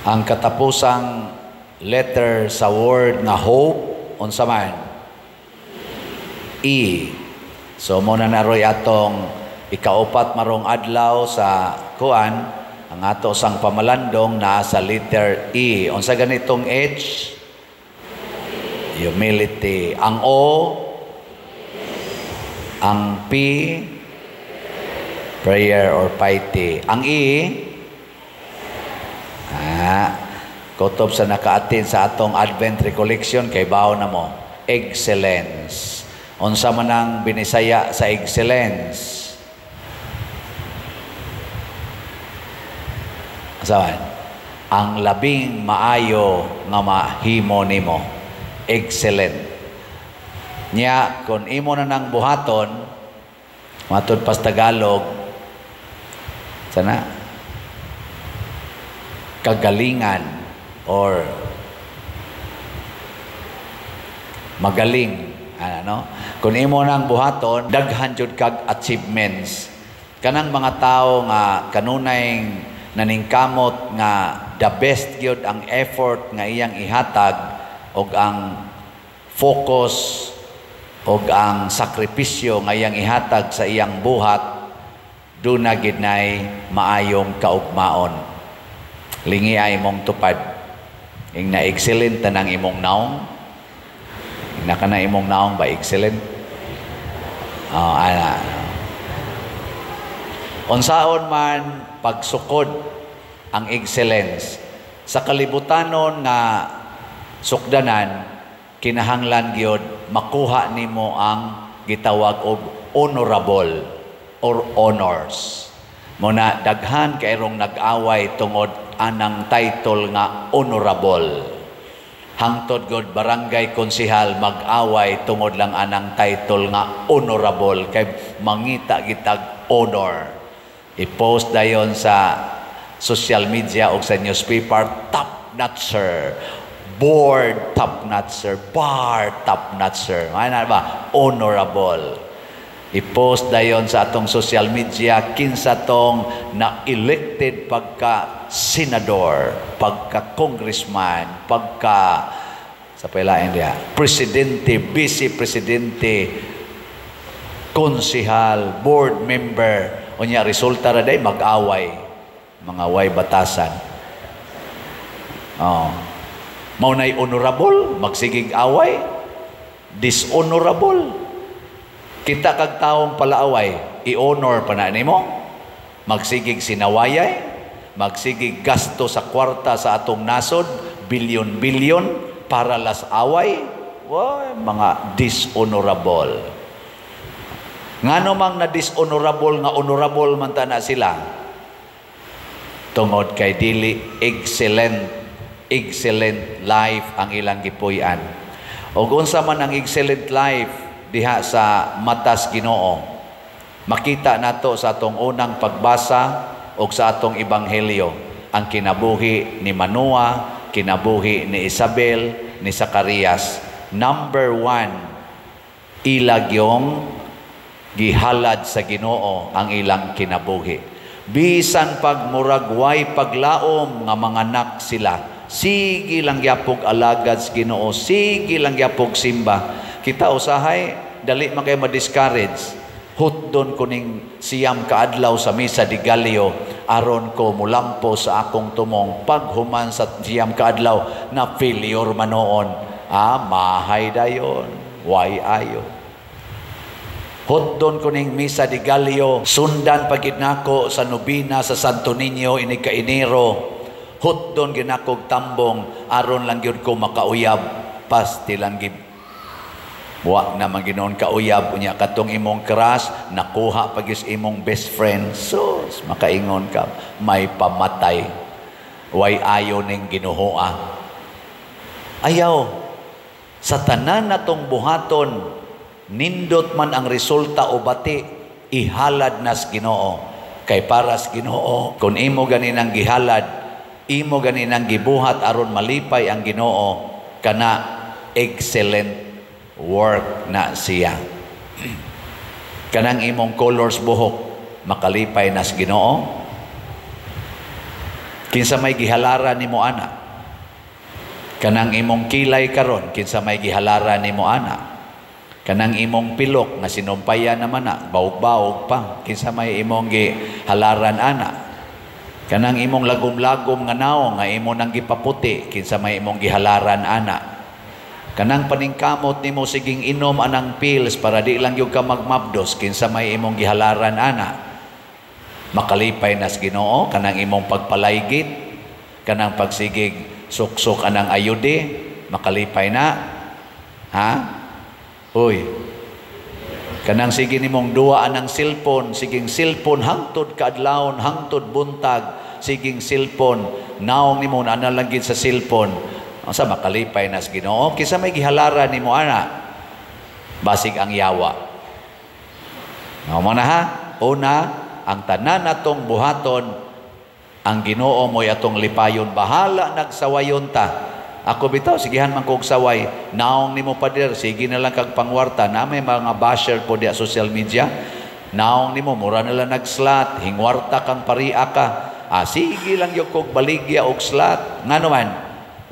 Ang katapusang letter sa word nga hope, unsa man? E. So muna naroy atong ikaupat marong adlaw sa kuan, ang ato sang pamalandong naa sa letter E. Unsa ganitong H? Humility. Ang O, ang P, prayer or piety. Ang E, kutob sa nakaatin sa atong Advent Recollection kay bawo na mo, excellence. Unsa man ang binisaya sa excellence? Saan? Ang labing maayo nga mahimo nimo. Excellent. Nya, kung imo na nang buhaton, matod pas Tagalog, sana, kagalingan or magaling. Ano? Kung imo nang buhaton, daghan jud kag achievements. Kanang mga tao nga kanunay naningkamot nga the best gyud ang effort nga iyang ihatag og ang focus og ang sakripisyo nga iyang ihatag sa iyang buhat, do na gid nay maayong kaugmaon. Lingi ay imong tupad. Ing na excellent tanang imong naong. Ing na kana imong naong ba excellent? Unsaon man pagsukod ang excellence sa kalibutanon nga sukdanan, kinahanglan gyud makuha nimo ang gitawag og honorable or honors. Muna daghan kayrong nag-away tungod anang title nga honorable. Hangtod god barangay konsehal mag-away tungod lang anang title nga honorable kay mangita gitag honor. I-post dayon sa social media o sa newspaper, top notcher, board top notcher, bar top notcher. Ano ba? Honorable. I-post dayon sa atong social media kinsa tong na-elected pagka senador, pagka congressman, pagka sa pailain dia, presidente, vice presidente, konsehal, board member. Unya resulta ra day mag-away, mga way batasan. Maunay honorable, magsigig away, dishonorable. Kita kag taong palaaway, i-honor pa na nimo, magsigig sinawayay, magsigig gasto sa kwarta sa atong nasod, bilyon-bilyon para las away. Mga dishonorable. Ngano mang na dishonorable nga honorable man ta na sila. Tungod kay dili excellent life ang ilang gipuy-an. O unsa man ang excellent life diha sa matas Ginoo, makita nato sa atong unang pagbasa o sa atong ebanghelyo ang kinabuhi ni Manoa, kinabuhi ni Isabel, ni Zacarias. Number 1, ilag yung gihalad sa Ginoo ang ilang kinabuhi. Bisan pagmuragway paglaom nga mga anak sila, sige lang yapog alagad sa Ginoo, sige lang yapog simba. Kita usahay, dali man kayo ma-discourage. Hutdon ko ning siyam kaadlaw sa misa di Galileo, aron ko mulampo sa akong tumong. Paghuman sa siyam kaadlaw, na failure manoon. Mahay dayon, why ayo. Hutdon ko ning misa di Galileo, sundan pagid nako sa nobina sa Santo Niño ini ka Enero. Hutdon ginakog tambong aron lang gyud ko makauyab pasti lang gid. Wa na maginon kauyab unya katong imong crush nakuha pagis imong best friend. Sus, makaingon ka may pamatay. Way ayo ning Ginoo. Ayaw sa tanan natong buhaton, nindot man ang resulta o bati, ihalad nas Ginoo. Kay para sa Ginoo, kung imo ganinang gihalad, imo ganinang gibuhat aron malipay ang Ginoo, kana excellent work na siya. Kanang imong colors buhok, makalipay nas Ginoo. Kinsa may gihalaran nimo ana. Kanang imong kilay karon, kinsa may gihalaran nimo ana. Kanang imong pilok nga sinumpayan naman na, baog-baog pa, kinsa may imong gihalaran ana. Kanang imong lagom-lagom nga naong nga imo nang gipaputi, kinsa may imong gihalaran ana. Kanang paningkamot nimo siging inom anang pills para di lang yung ka magmabdos, kinsa may imong gihalaran ana. Makalipay nas Ginoo kanang imong pagpalaygit, kanang pagsigig suksok anang ayude, makalipay na. Ha? Uy. Kanang sige nimong duwa anang cellphone, siging cellphone hangtod kaadlawon, hangtod buntag, siging cellphone, naong nimo ana lang gid sa cellphone. Asa makalipay nas Ginoo? Kinsa may gihalaran nimo ana? Basig ang yawa. Mao na ha. Una, ang tanan natong buhaton, ang Ginoo mo'y atong lipayon. Bahala nagsawayon ta. Ako bitaw, sigihan man kog saway. Naong nimo pader, sige na lang kag pangwarta. Na may mga basher po di social media. Naong nimo, mura na lang nag-slat. Hingwarta kang paria ka. Sige lang yung kog baligya og slat. Nga naman,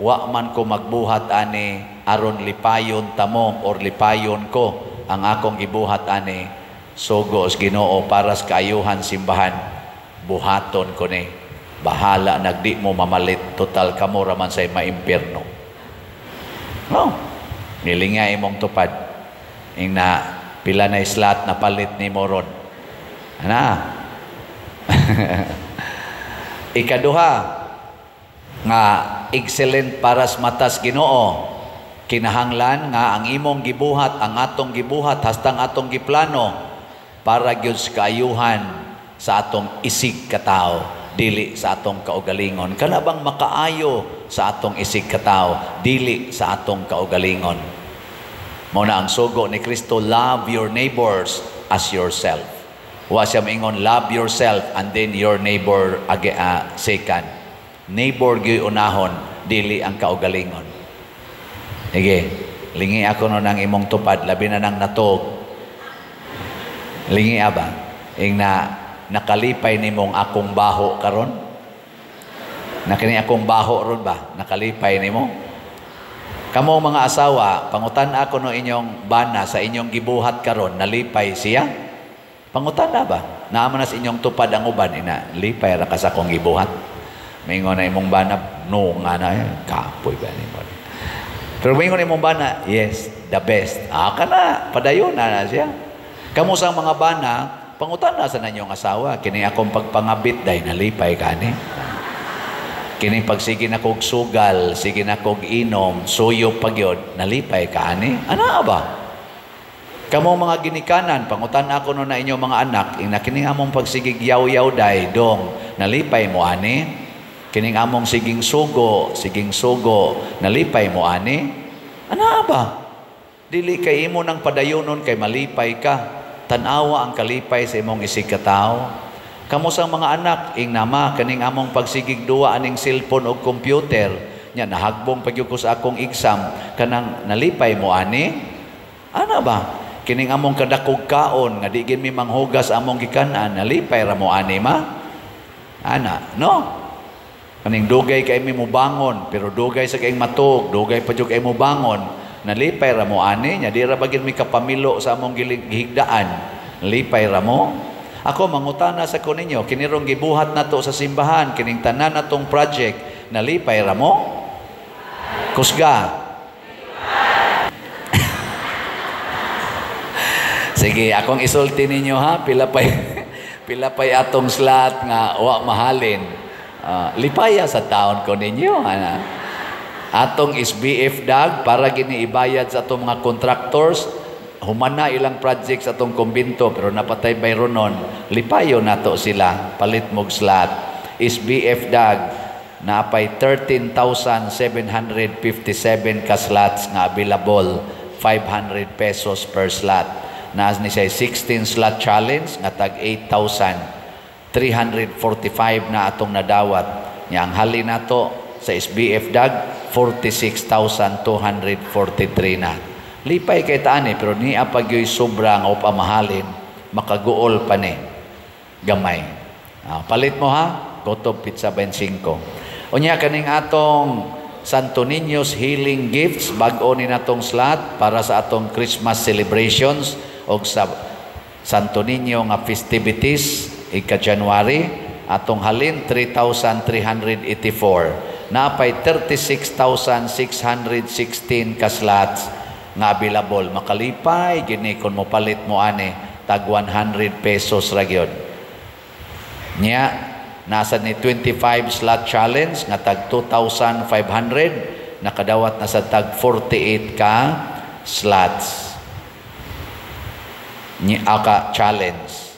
wa man ko magbuhat ani, aron lipayon tamong or lipayon ko. Ang akong gibuhat ani, sugos Ginoo para sa kaayuhan simbahan. Buhaton ko ni. Bahala, nagdi mo mamalit, total kamo raman say maimpierno. No, nilinga imong tupad. Ing na pila na islat na palit ni Moron. Ana. Ikaduha, nga excellent para sa matas Ginoo. Kinahanglan nga ang imong gibuhat, ang atong gibuhat, hastang atong giplano para gyud sa kaayuhan sa atong isig katao. Dili sa atong kaugalingon. Kana bang makaayo sa atong isig katao, dili sa atong kaugalingon. Mao na ang sugo ni Kristo, love your neighbors as yourself. Wa siya maingon, love yourself and then your neighbor second. Neighbor gyud unahon, dili ang kaugalingon. Sige, lingi ako no nang imong tupad, labi na nang natog. Lingi ba? Ing na nakalipay nimong akong baho karon? Nakini akong baho ron ba? Nakalipay nimo? Kamo mga asawa, pangutan ako no inyong bana sa inyong gibuhat karon, nalipay siya? Pangutan na ba? Naaman na sa inyong tupad ang uban, ina, lipay ra ka sa akong gibuhat. Maingon na imong bana, no nga na, kapoy ba nimo? Pero maingon imong bana, yes, the best. Kana, padayon na siya. Kamo sa mga bana, pangutan na sa nanyong asawa, kini akong pagpangabit, dahil nalipay ka ni. Kini pag sige na kog sugal, sige na kog inom, suyo pagyod, nalipay ka ni. Ano ba? Kamo mga ginikanan, pangutan ako no na inyong mga anak, ing nakining among pagsigig yaw-yaw day, dong, nalipay mo ani. Kining among siging sugo, nalipay mo ani. Ano ba? Dili kay imo nang padayonon kay malipay ka. Tanawa ang kalipay sa imong isig katao. Kamo sang mga anak, ing nama, kaning among pagsigig duwa aning cellphone o computer, nya nahagbong pagyud ko sa akong exam, kanang nalipay mo ani? Ano ba? Kining among kadakog kaon, nga di gid mi manghugas among gikanan, nalipay ra mo ani ma? Ana, no? Kaning dugay kay mi mo bangon, pero dugay sa kayong matug, dugay pa jud kay mo bangon, nalipay ra mo ani, nya di ra bagid mi kapamilo sa among gihigdaan. Nalipay ra mo. Ako mangutana sa kuninyo, kinirong gibuhat nato sa simbahan, kining tanan natong project, nalipay ra mo? Kusga. Sige, akong isulti ninyo ha, pila pay atong slot nga wa mahalin. Lipaya sa taon ko ninyo. Atong SBF DAG para giniibayad sa atong mga contractors, humana ilang projects atong kumbinto pero napatay bayro nun, lipayo nato sila, palit mog slot. SBF DAG napay 13,757 ka slots nga available, 500 pesos per slot. Naas ni siya 16 slot challenge nga tag 8,345 na atong nadawat. Nya ang hali nato sa SBF DAG 46,243 na. Lipay kay taani pero ni apagyoy sobra nga pamahalin, makaguol pa ni gamay. Palit mo ha, Kutob Pizza 25. Unya kaning atong Santo Niño's Healing Gifts, bag-o ni natong slot para sa atong Christmas celebrations o sa Santo Niño nga festivities ika-January, atong halin 3,384. Napay 36,616 ka slots nga available. Makalipay gini kung mo palit mo ani tag 100 pesos ra gyud. Nya nasa ni 25 slot challenge nga tag 2,500, nakadawat na sa tag 48 ka slots. Nya aka challenge.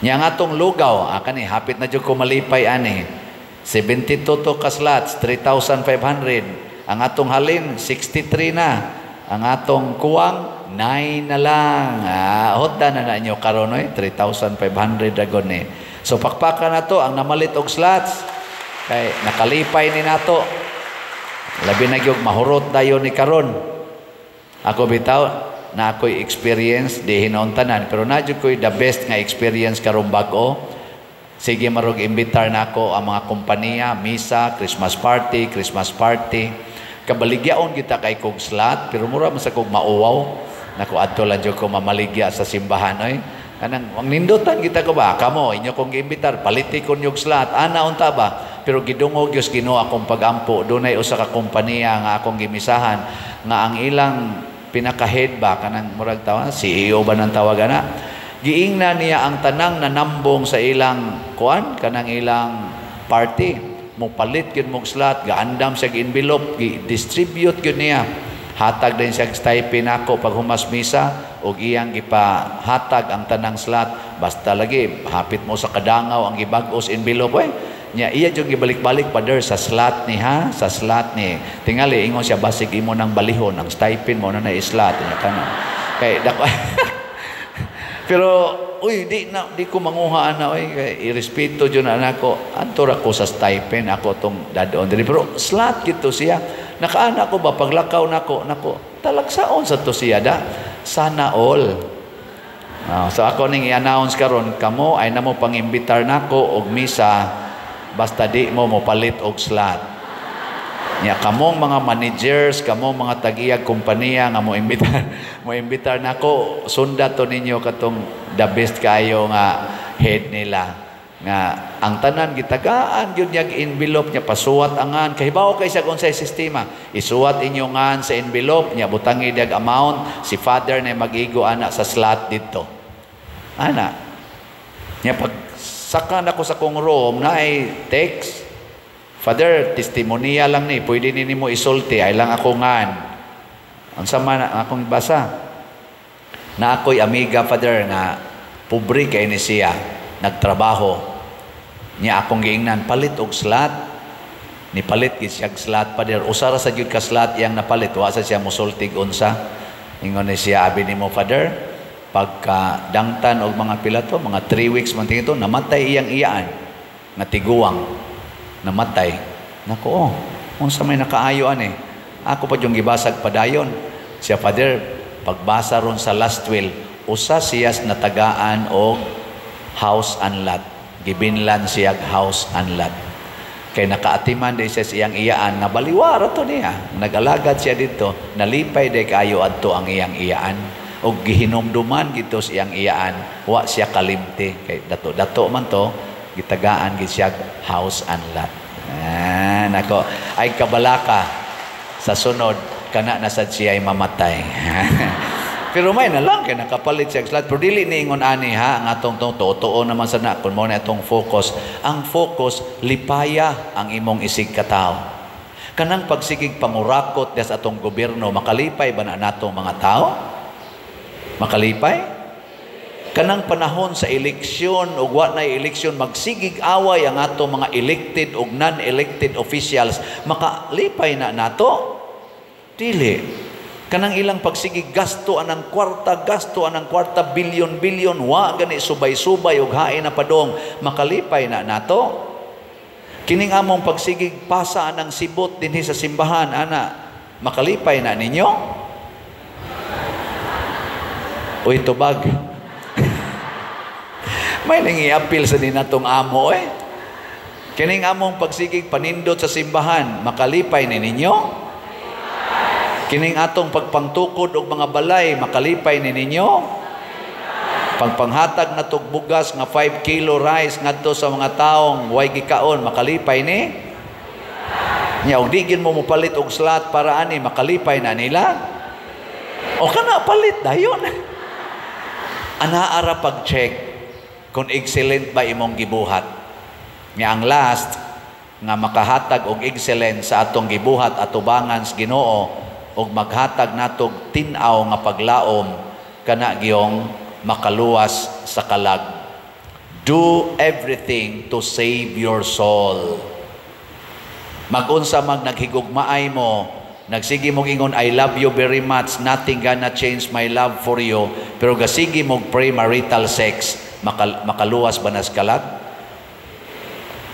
Nya nga atong lugaw, kani hapit na jud ko malipay ani. 72 to ka slots, 3,500. Ang atong halin 63 na. Ang atong kuwang 9 na lang. Hotda na inyo karon 3,500 dragon ni. So pakpakan na to ang namalit og slots. Kay nakalipay ni nato. Labi na gyud mahurot dayon ni karon. Ako bitaw na ako'y experience di hinon tanan, pero nadyo ko'y the best nga experience karong bag-o. Sige marog imbitar na ako ang mga kompanya, misa, Christmas party. Kabaligyaon kita kay kog slot, pero mura man sa kog mauwaw. Naku adto lang jud ko mamaligya sa simbahan oy. Kanang ang nindutan kita ko ba? Kamo inyo kong giimbitar, paliti kon yung slot. Ana unta ba? Pero gidungog Dios Ginoo akong pagampo. Dunay usa ka kompanya nga akong gimisahan nga ang ilang pinaka-head ba kanang murag tawa CEO ba nang tawagan na? Giingna niya ang tanang nanambong sa ilang kuan kanang ilang party. Mo palit gyud mong slot, gaandam sa envelope, gi-distribute gyud niya. Hatag din siya stipend ako pag humas misa ug iyang gipahatag ang tanang slot. Basta lagi hapit mo sa kadangaw ang gibag-os envelope nya iya jud gibalik-balik pader sa slot ni sa slot ni. Tingali ingon siya basig imo nang balihon ang stipend mo na slot nya kana. Kay dako pero uy di ko manguha ana kay irespeto jud na nako antor ako sa stipend ako tong dadon diri pero slot gito siya nakaana ko ba paglakaw nako talagsaon sa to siya da sana all. So ako ning i-announce karon kamo ay namo pangimbitar nako og misa basta di mo palit og slot. Nya kamong mga managers, kamong mga tag-iyag kompanya nga mo imbitar nako sunda to ninyo katong the best kayo nga head nila nga ang tanan gitagaan gyud nya envelope nya pasuwat angan kahibaw kay sa unsay sistema isuwat inyo ngan sa envelope nya butangi dag amount si father na mag-igo ana sa slot didto ana nya pag saka na ko sa kong room na ay text Father, testimonya lang ni, pwede ni mo isulti, ay lang ako ngan. Ang sama na akong basa. Na ako'y amiga, Father, na pobre kay ni siya, nagtrabaho. Niya akong giingnan, palit og slot. Ni palit siya slot, Father. Usara sa jud ka slot yang napalit, wasa siya musultig unsa. Ingon ni siya, abi ni mo, Father, pagka dangtan og mga pilato, mga 3 weeks man tingito, namatay iyang iyaan, na tiguwang. Namatay. Nako, unsa may nakaayoan Ako pa yung gibasag padayon. Siya Father, pagbasa ron sa last will, usa siyas natagaan og house and lot. Gibinlan siya house and lot. Kay nakaatiman di siya siyang iyaan, nabaliwara to niya. Nag-alagad siya dito, nalipay di kayo adto ang iyang iyaan. O gihinumduman gito siyang iyaan, wa siya kalimti. Kay dato man to, gitagaan gid siya house and lot. Nako ay kabalaka sa sunod kana na sad siya ay mamatay. Pero may na lang kay nakapalit siya slot pero dili ni ingon ani ang atong totoo naman sana kun mo na atong focus. Ang focus lipaya ang imong isig katao. Kanang pagsigig pangurakot des atong gobyerno makalipay ba na natong mga tao? Makalipay? Kanang panahon sa eleksyon o wa na eleksyon magsigig away ang ato mga elected o non-elected officials makalipay na nato dili kanang ilang pagsigig gasto anang kwarta bilyon wa gani subay-subay og hain na padong makalipay na nato kining among pagsigig pasa anang sibot dinhi sa simbahan ana makalipay na ninyo uy tubag may nangi-appeal sa ninatong amo Kining among pagsigig panindot sa simbahan, makalipay ni ninyo? Kining atong pagpangtukod og mga balay, makalipay ni ninyo? Pagpanghatag na tugbugas nga 5 kilo rice ngadto sa mga taong way gikaon, makalipay ni? Nya og digin mo mopalit og slot para ani makalipay na nila? O kana palit dayon. Anaara pag-check kung excellent ba imong gibuhat. Nga ang last nga makahatag og excellence sa atong gibuhat atubangan sa Ginoo og maghatag natog tin-aw nga paglaom kana giyong makaluwas sa kalag. Do everything to save your soul. Magunsa mag naghigugmaay mo, nagsige mong ingon I love you very much, nothing gonna change my love for you, pero gasige mong premarital sex, makaluwas ba na sa kalag?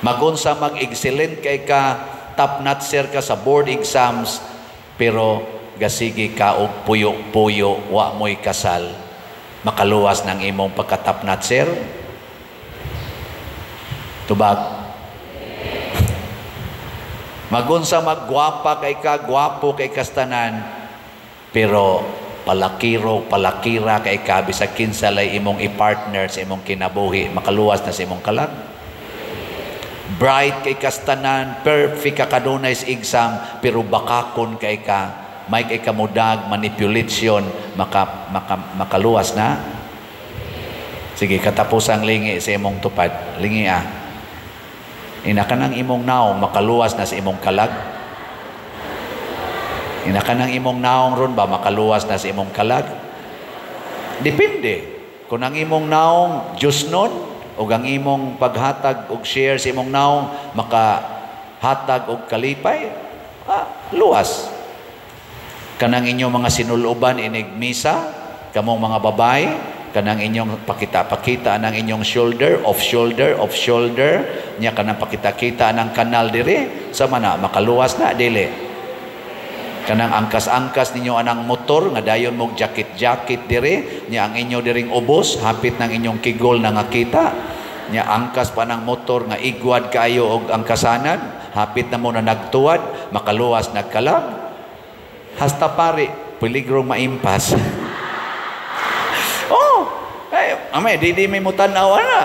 Magunsa mag-excellent kay ka, top-notcher ka sa board exams, pero gasigi ka og puyo-puyo, wa mo'y kasal. Makaluwas ng imong pagka-top-notcher? Tubag. Magunsa maggwapa kay ka, gwapo kay kastanan, pero palakira kay ka, bisag kinsalay imong i-partner sa imong kinabuhi, makaluwas na sa imong kalag. Bright kay kastanan, perfect ka kanunay sa exam, pero bakakon kay ka, may kay kamudag, manipulation, makaluwas na. Sige, katapusang lingi sa imong tupad. Lingi Ina ka ng imong naong, makaluwas na sa imong kalag. Ina ka ng imong naong ron ba, makaluwas na sa imong kalag? Depende. Kung ang imong naong, Diyos nun, o ang imong paghatag og share sa imong naong makahatag og kalipay, luwas. Kanang inyong mga sinuloban inigmisa, kamong mga babae, kanang inyong pakita ng inyong shoulder, off shoulder, nya kanang pakita-kita ng kanal dire, sama na, makaluwas na, dili. Kanang angkas-angkas ninyo anang motor, nga dayon mong jacket dire, nya ang inyo diring ubos, hapit ng inyong kigol na ngakita, nya angkas pa ng motor, nga igwad kayo og angkasanan, hapit na mo na nagtuwad, makaluwas nagkalag, hasta pare, peligro maimpas. Amay, di may mutanaw na.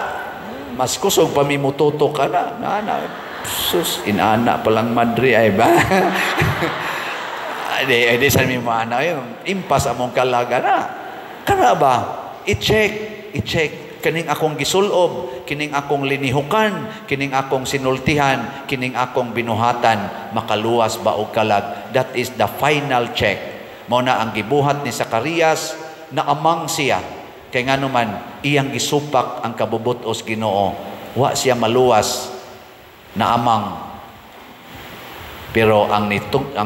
Mas kusog pa may mututok ka na. Sus, inana palang madri ay ba? Di sa may maana yun. Impas among kalaga na. Kana ba? I-check. Kining akong gisulob, kining akong linihukan, kining akong sinultihan, kining akong binuhatan, makaluwas ba o kalag? That is the final check. Muna ang gibuhat ni Zacarias na amang siya. Kaya nga naman, iyang gisupak ang kabubutos Ginoo. Wa siya maluwas na amang. Pero ang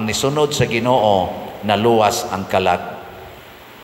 nisunod sa Ginoo, naluwas ang kalag.